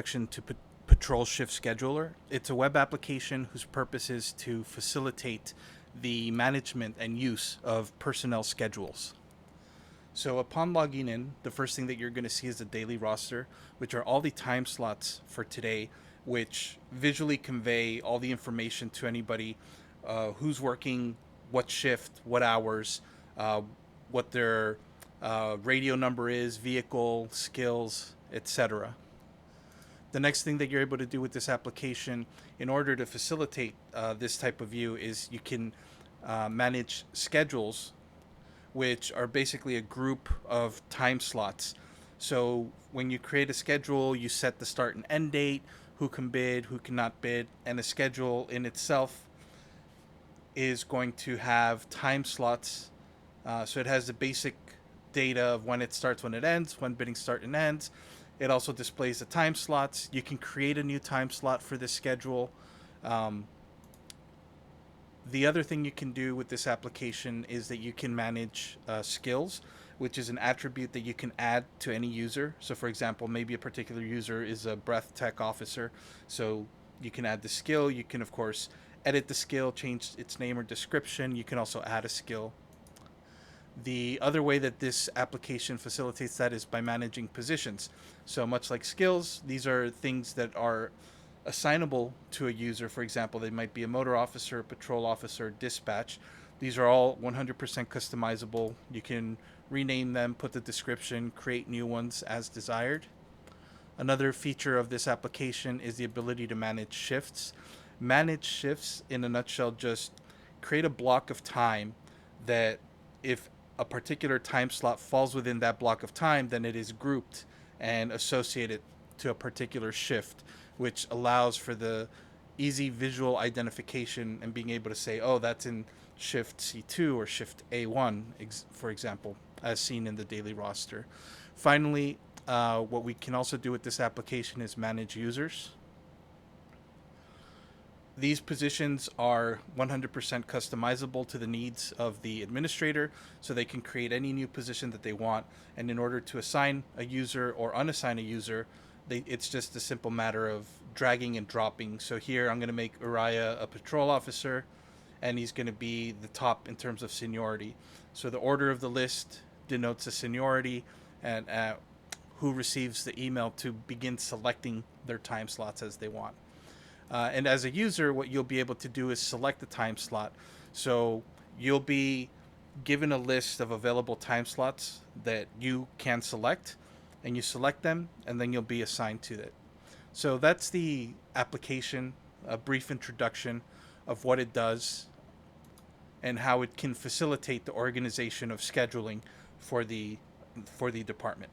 introduction to PatrolShift Scheduler. It's a web application whose purpose is to facilitate the management and use of personnel schedules. So upon logging in, the first thing that you're going to see is the daily roster, which are all the time slots for today, which visually convey all the information to anybody who's working, what shift, what hours, what their radio number is, vehicle, skills, etc. The next thing that you're able to do with this application in order to facilitate this type of view is you can manage schedules, which are basically a group of time slots. So when you create a schedule, you set the start and end date, who can bid, who cannot bid, and a schedule in itself is going to have time slots. So it has the basic data of when it starts, when it ends, when bidding start and ends. It also displays the time slots. You can create a new time slot for this schedule. The other thing you can do with this application is that you can manage skills, which is an attribute that you can add to any user. So for example, maybe a particular user is a breath tech officer. So you can add the skill. You can, of course, edit the skill, change its name or description. You can also add a skill. The other way that this application facilitates that is by managing positions. So much like skills, these are things that are assignable to a user. For example, they might be a motor officer, patrol officer, dispatch. These are all 100% customizable. You can rename them, put the description, create new ones as desired. Another feature of this application is the ability to manage shifts. Manage shifts, in a nutshell, just create a block of time that if a particular time slot falls within that block of time, then it is grouped and associated to a particular shift, which allows for the easy visual identification and being able to say, oh, that's in shift C2 or shift A1, for example, as seen in the daily roster. Finally, what we can also do with this application is manage users. These positions are 100% customizable to the needs of the administrator, so they can create any new position that they want. And in order to assign a user or unassign a user, it's just a simple matter of dragging and dropping. So here I'm going to make Uriah a patrol officer, and he's going to be the top in terms of seniority. So the order of the list denotes the seniority and who receives the email to begin selecting their time slots as they want. And as a user, what you'll be able to do is select the time slot. So you'll be given a list of available time slots that you can select, and you select them, and then you'll be assigned to it. So that's the application, a brief introduction of what it does and how it can facilitate the organization of scheduling for the department.